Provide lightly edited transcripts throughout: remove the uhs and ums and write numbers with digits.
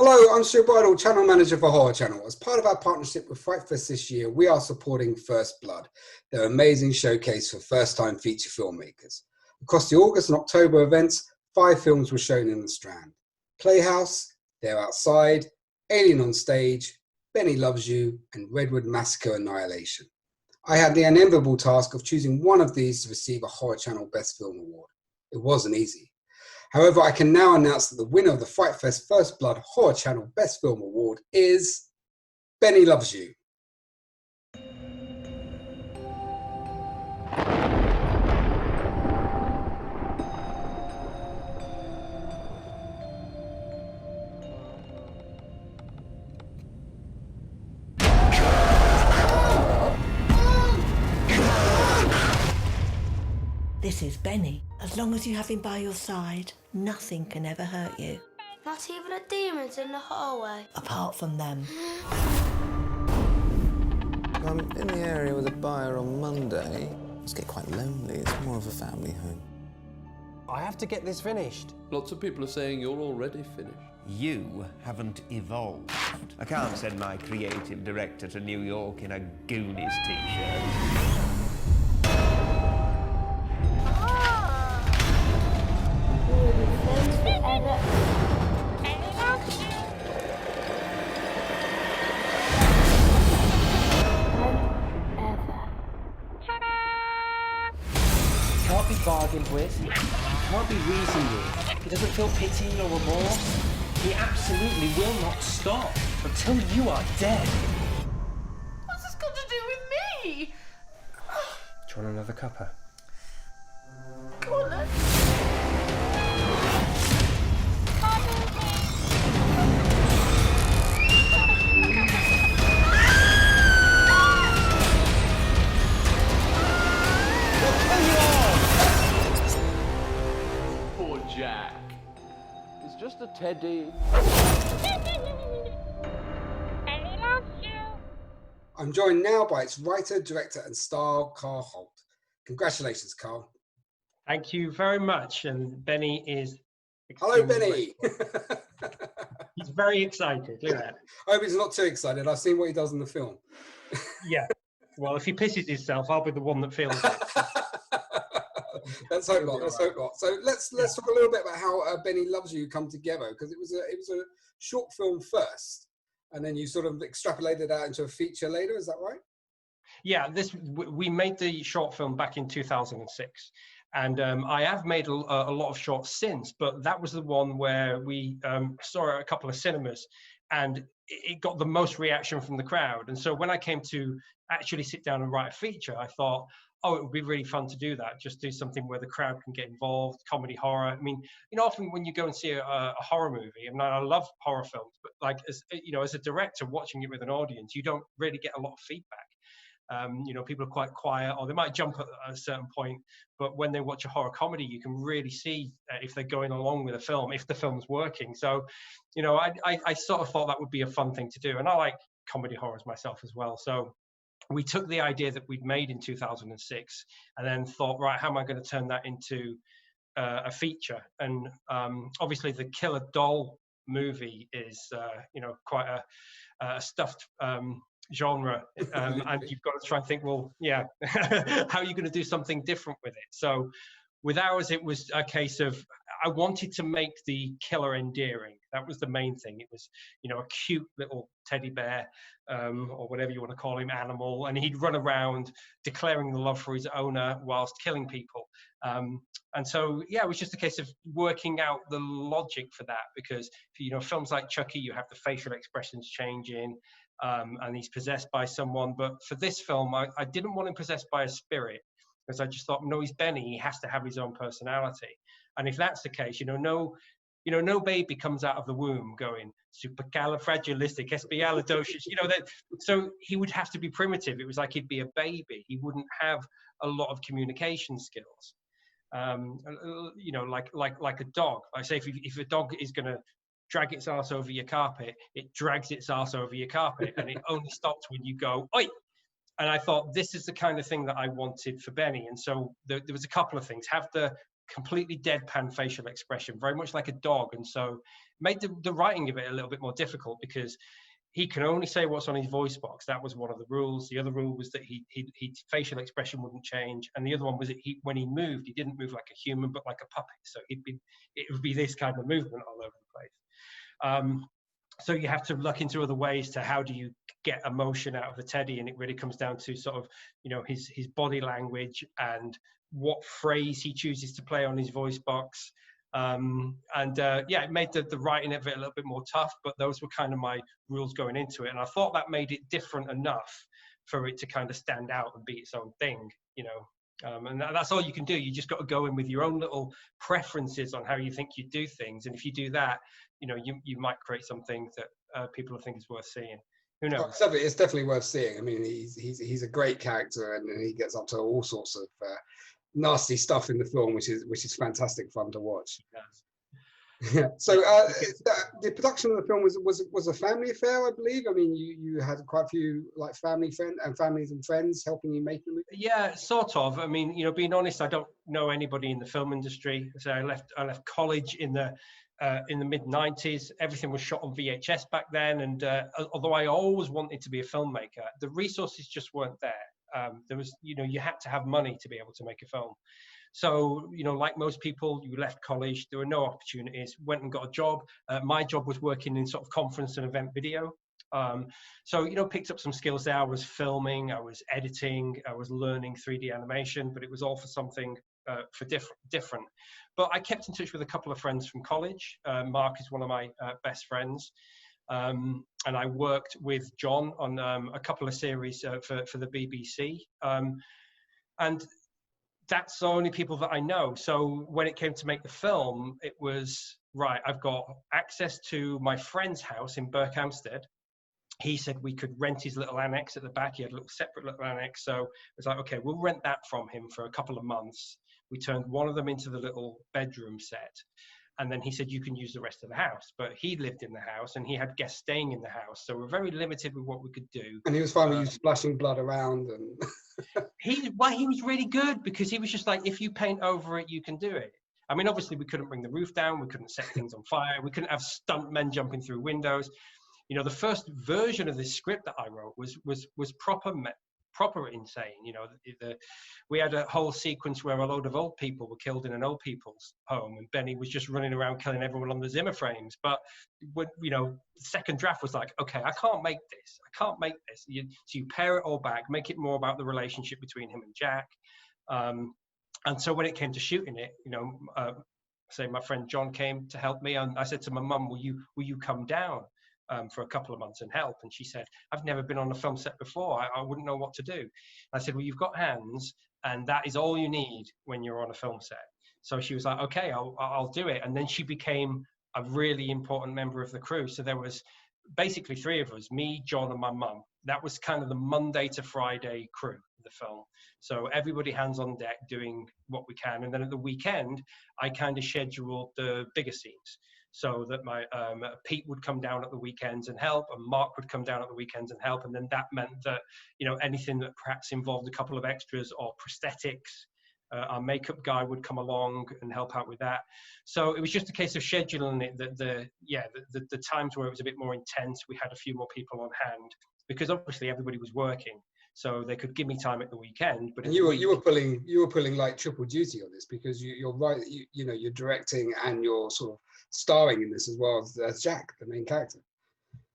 Hello, I'm Stewart Bridle, Channel Manager for Horror Channel. As part of our partnership with FrightFest this year, we are supporting First Blood, their amazing showcase for first-time feature filmmakers. Across the August and October events, 5 films were shown in the Strand. Playhouse, They're Outside, Alien on Stage, Benny Loves You, and Redwood Massacre Annihilation. I had the unenviable task of choosing one of these to receive a Horror Channel Best Film Award. It wasn't easy. However, I can now announce that the winner of the FrightFest First Blood Horror Channel Best Film Award is Benny Loves You. This is Benny. As long as you have him by your side, nothing can ever hurt you. Not even the demons in the hallway. Apart from them. I'm in the area with a buyer on Monday. It's getting quite lonely. It's more of a family home. I have to get this finished. Lots of people are saying you're already finished. You haven't evolved. I can't send my creative director to New York in a Goonies t-shirt. Can't be bargained with, can't be reasoned with. He doesn't feel pity or remorse. He absolutely will not stop until you are dead. What's this got to do with me? Do you want another cuppa? Come on, then. Poor Jack. It's just a teddy. I'm joined now by its writer, director, and star, Karl Holt. Congratulations, Karl. Thank you very much. And Benny is... Hello, Benny. He's very excited. Look at that. I hope he's not too excited. I've seen what he does in the film. Yeah. Well, if he pisses himself, I'll be the one that feels it. Let's hope not. Let's hope not. So let's talk a little bit about how Benny Loves You come together, because it was a short film first, and then you sort of extrapolated out into a feature later. Is that right? Yeah, we made the short film back in 2006, and I have made a lot of shorts since, but that was the one where we saw it at a couple of cinemas, and it got the most reaction from the crowd. And so when I came to actually sit down and write a feature, I thought, oh, it would be really fun to do that. Just do something where the crowd can get involved, comedy, horror. I mean, often when you go and see a horror movie, I mean, I love horror films, but like, as a director watching it with an audience, you don't really get a lot of feedback. People are quite quiet, or they might jump at a certain point, but when they watch a horror comedy, you can really see if they're going along with the film, if the film's working. So, I sort of thought that would be a fun thing to do. And I like comedy horrors myself as well. So we took the idea that we'd made in 2006 and then thought, right, how am I going to turn that into a feature? And obviously the Killer Doll movie is, quite a stuffed genre, and you've got to try and think, well, yeah, how are you going to do something different with it? So with ours, it was a case of, I wanted to make the killer endearing. That was the main thing. It was, a cute little teddy bear, or whatever you want to call him, animal, and he'd run around declaring the love for his owner whilst killing people. And so, yeah, it was just a case of working out the logic for that, because, films like Chucky, you have the facial expressions changing, and he's possessed by someone. But for this film, I didn't want him possessed by a spirit, because I just thought, no, he's Benny. He has to have his own personality. And if that's the case, no baby comes out of the womb going supercalifragilisticexpialidocious. So he would have to be primitive. It was like he'd be a baby. He wouldn't have a lot of communication skills. Like a dog. I say, if a dog is going to drag its ass over your carpet, it drags its ass over your carpet, and it only stops when you go, oi! And I thought, this is the kind of thing that I wanted for Benny. And so there was a couple of things. Have the completely deadpan facial expression, very much like a dog. And so made the writing of it a little bit more difficult because he can only say what's on his voice box. That was one of the rules. The other rule was that he facial expression wouldn't change, and the other one was that when he moved, he didn't move like a human, but like a puppet. So it would be this kind of movement all over the place. So you have to look into other ways to how do you get emotion out of the teddy, and it really comes down to sort of, you know, his body language and what phrase he chooses to play on his voice box. Yeah, it made the writing of it a little bit more tough, but those were kind of my rules going into it, and I thought that made it different enough for it to kind of stand out and be its own thing, you know. And that's all you can do. You just got to go in with your own little preferences on how you think you do things, and if you do that, you know, you might create something that people think is worth seeing. Who knows? It's definitely worth seeing. I mean, he's a great character, and he gets up to all sorts of nasty stuff in the film, which is fantastic fun to watch. Yeah. So the production of the film was a family affair, I believe. I mean, you had quite a few like families and friends helping you make the movie. Yeah, sort of. I mean, you know, being honest, I don't know anybody in the film industry. So I left college in the mid 90s. Everything was shot on VHS back then, and although I always wanted to be a filmmaker, the resources just weren't there. There was, you know, you had to have money to be able to make a film. So, you know, like most people, you left college, there were no opportunities, went and got a job. My job was working in sort of conference and event video. So, you know, picked up some skills there. I was filming, I was editing, I was learning 3D animation, but it was all for something for different. But I kept in touch with a couple of friends from college. Mark is one of my best friends. And I worked with John on a couple of series for the BBC. And that's the only people that I know. So when it came to make the film, it was, right, I've got access to my friend's house in Berkhamsted. He said we could rent his little annex at the back. He had a little separate little annex. So it was like, okay, we'll rent that from him for a couple of months. We turned one of them into the little bedroom set. And then he said, you can use the rest of the house. But he lived in the house and he had guests staying in the house. So we're very limited with what we could do. And he was fine with you splashing blood around. And he was really good because he was just like, if you paint over it, you can do it. I mean, obviously we couldn't bring the roof down. We couldn't set things on fire. We couldn't have stunt men jumping through windows. You know, the first version of this script that I wrote was proper insane. You know, we had a whole sequence where a load of old people were killed in an old people's home, and Benny was just running around killing everyone on the Zimmer frames. But when, you know, the second draft was like, okay, I can't make this. So you pare it all back, make it more about the relationship between him and Jack. And so when it came to shooting it, you know, say my friend John came to help me, and I said to my mum, will you come down for a couple of months and help? And she said, I've never been on a film set before. I wouldn't know what to do. I said, well, you've got hands, and that is all you need when you're on a film set. So she was like, okay, I'll do it. And then she became a really important member of the crew. So there was basically three of us, me, John, and my mum. That was kind of the Monday to Friday crew of the film. So everybody hands on deck doing what we can. And then at the weekend, I kind of scheduled the bigger scenes. So that my Pete would come down at the weekends and help, and Mark would come down at the weekends and help. And then that meant that, you know, anything that perhaps involved a couple of extras or prosthetics, our makeup guy would come along and help out with that. So it was just a case of scheduling it. The times where it was a bit more intense, we had a few more people on hand because obviously everybody was working, so they could give me time at the weekend. But you were pulling like triple duty on this because you're right. You know, you're directing and you're sort of starring in this as well as Jack, the main character.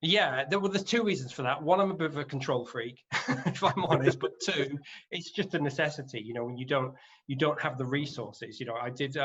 Yeah, there's two reasons for that. One, I'm a bit of a control freak, if I'm honest. But two, it's just a necessity. You know, when you don't have the resources. You know, I did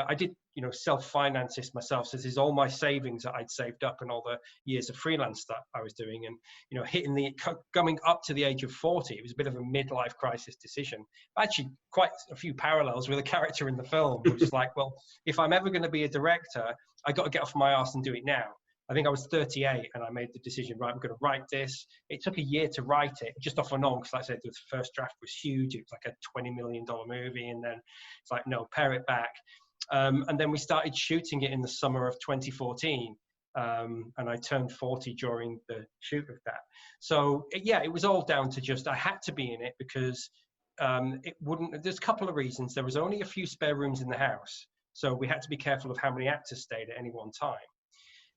you know, self-finance this myself. So this is all my savings that I'd saved up and all the years of freelance stuff I was doing. And you know, coming up to the age of 40, it was a bit of a midlife crisis decision. Actually, quite a few parallels with a character in the film, which is like, well, if I'm ever going to be a director, I got to get off my arse and do it now. I think I was 38 and I made the decision, right, I'm going to write this. It took a year to write it, just off and on, because like I said, the first draft was huge. It was like a $20 million movie. And then it's like, no, pare it back. And then we started shooting it in the summer of 2014. And I turned 40 during the shoot of that. So yeah, it was all down to just, I had to be in it because it wouldn't, there's a couple of reasons. There was only a few spare rooms in the house. So we had to be careful of how many actors stayed at any one time,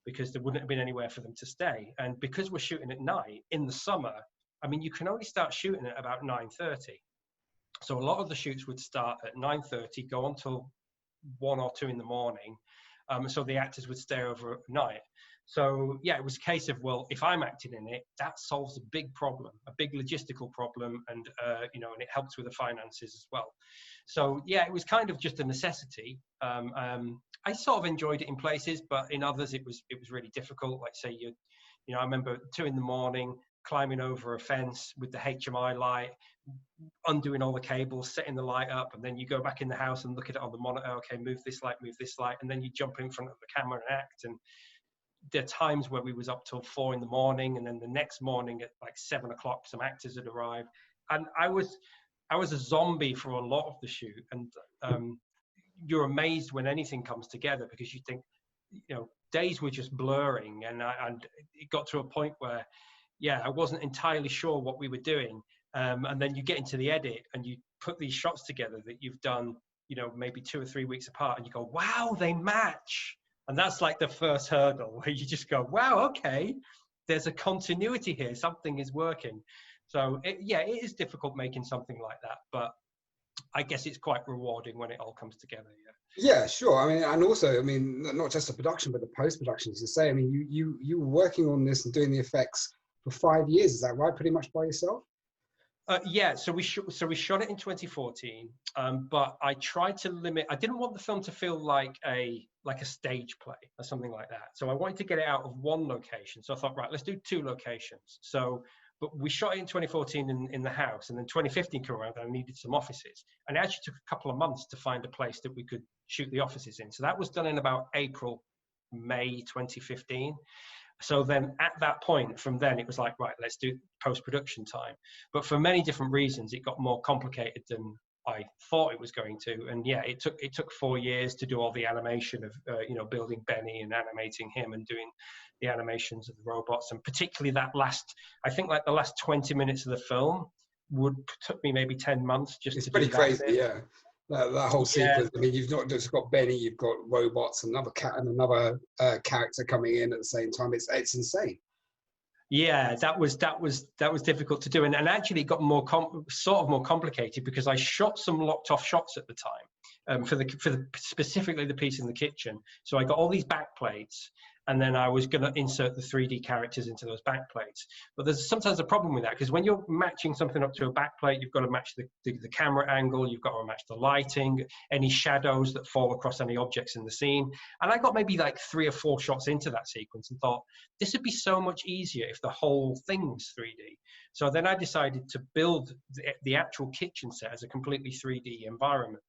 because there wouldn't have been anywhere for them to stay. And because we're shooting at night in the summer, I mean, you can only start shooting at about 9:30. So a lot of the shoots would start at 9:30, go on till 1 or 2 in the morning. So the actors would stay over at night. So yeah, it was a case of, well, if I'm acting in it, that solves a big problem, a big logistical problem, and you know, and it helps with the finances as well. So yeah, it was kind of just a necessity. I sort of enjoyed it in places, but in others it was really difficult. Like say you know, I remember 2 in the morning climbing over a fence with the HMI light, undoing all the cables, setting the light up, and then you go back in the house and look at it on the monitor. Okay, move this light, and then you jump in front of the camera and act. And there are times where we was up till 4 in the morning, and then the next morning at like 7 o'clock, some actors had arrived, and I was a zombie for a lot of the shoot. And you're amazed when anything comes together, because you think, you know, days were just blurring, and it got to a point where, yeah, I wasn't entirely sure what we were doing. And then you get into the edit and you put these shots together that you've done, you know, maybe 2 or 3 weeks apart, and you go, wow, they match. And that's like the first hurdle, where you just go, wow, okay, there's a continuity here, something is working. So yeah, it is difficult making something like that, but I guess it's quite rewarding when it all comes together. Yeah, sure. I mean, and also, I mean, not just the production, but the post-production, as you say. I mean, you were working on this and doing the effects for 5 years. Is that right? Pretty much by yourself? Yeah, so we shot it in 2014, but I tried to limit. I didn't want the film to feel like a stage play or something like that. So I wanted to get it out of one location. So I thought, right, let's do 2 locations. So, but we shot it in 2014 in the house, and then 2015 came around and I needed some offices. And it actually took a couple of months to find a place that we could shoot the offices in. So that was done in about April, May 2015. So then at that point, from then, it was like, right, let's do post-production time. But for many different reasons, it got more complicated than I thought it was going to. And yeah, it took 4 years to do all the animation of, you know, building Benny and animating him and doing the animations of the robots. And particularly that I think like the last 20 minutes of the film took me maybe 10 months just to do that. It's pretty crazy, yeah. That whole sequence. I mean, you've not just got Benny, you've got robots, another cat, and another character coming in at the same time. It's insane. Yeah, that was difficult to do, and actually it got more complicated because I shot some locked off shots at the time for specifically the piece in the kitchen. So I got all these back plates, and then I was going to insert the 3D characters into those back plates. But there's sometimes a problem with that, because when you're matching something up to a back plate, you've got to match the camera angle, you've got to match the lighting, any shadows that fall across any objects in the scene. And I got maybe like 3 or 4 shots into that sequence and thought, this would be so much easier if the whole thing's 3D. So then I decided to build the actual kitchen set as a completely 3D environment.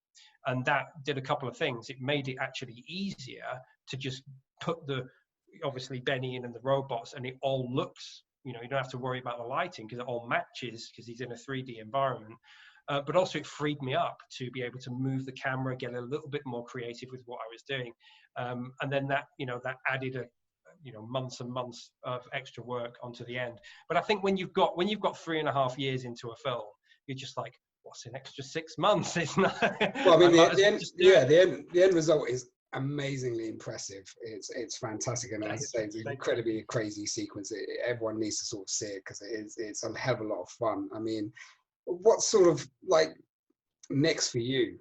And that did a couple of things. It made it actually easier to just put obviously Benny in and the robots, and it all looks, you know, you don't have to worry about the lighting because it all matches because he's in a 3D environment. But also it freed me up to be able to move the camera, get a little bit more creative with what I was doing. And then that, you know, that added months and months of extra work onto the end. But I think when you've got 3.5 years into a film, you're just like, what's an extra 6 months? It's not. Well, I mean, the end result is amazingly impressive. It's fantastic, and as I say, it's an incredibly crazy sequence. Everyone needs to sort of see it because it's a hell of a lot of fun. I mean, what's sort of like next for you?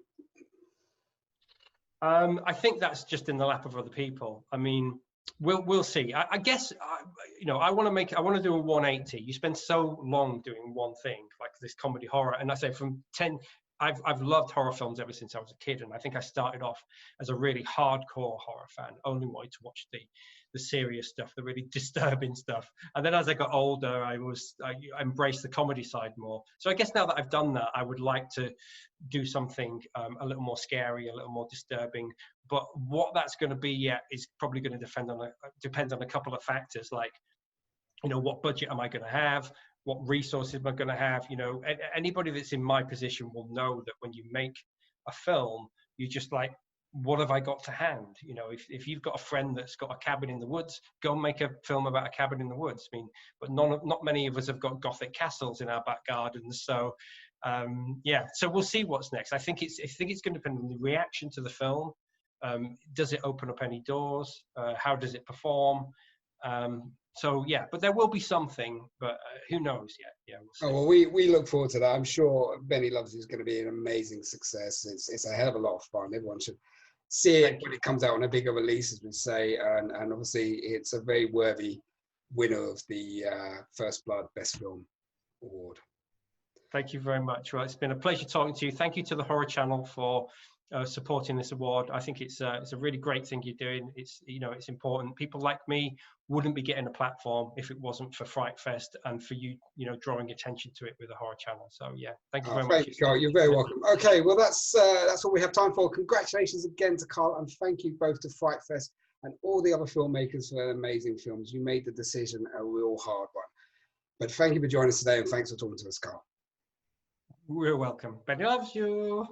I think that's just in the lap of other people. I mean, we'll see. I guess I want to do a 180. You spend so long doing one thing, like this comedy horror, and I say from 10. I've loved horror films ever since I was a kid, and I think I started off as a really hardcore horror fan, only wanted to watch the serious stuff, the really disturbing stuff. And then as I got older, I embraced the comedy side more. So I guess now that I've done that, I would like to do something a little more scary, a little more disturbing. But what that's going to be yet is probably going to depend on a couple of factors, like, you know, what budget am I going to have? What resources am I going to have? You know, anybody that's in my position will know that when you make a film, you just like, what have I got to hand? You know, if you've got a friend that's got a cabin in the woods, go and make a film about a cabin in the woods. I mean, but not many of us have got Gothic castles in our back gardens. So, yeah. So we'll see what's next. I think it's going to depend on the reaction to the film, Does it open up any doors? How does it perform? So yeah, but there will be something, but who knows yet? Yeah, we'll see. Oh, well, we look forward to that. I'm sure Benny Loves You is going to be an amazing success. It's a hell of a lot of fun. Everyone should see it when it comes out on a bigger release, as we say, and obviously it's a very worthy winner of the First Blood Best Film Award. Thank you very much. Well, it's been a pleasure talking to you. Thank you to the Horror Channel for supporting this award. I think it's a really great thing you're doing. It's it's important. People like me wouldn't be getting a platform if it wasn't for FrightFest and for you drawing attention to it with the Horror Channel. So yeah, thank you very much. Thank you, Carl. You're very welcome. Okay, well that's all we have time for. Congratulations again to Carl, and thank you both to FrightFest and all the other filmmakers for their amazing films. You made the decision a real hard one. But thank you for joining us today, and thanks for talking to us, Carl. We're welcome. Benny loves you.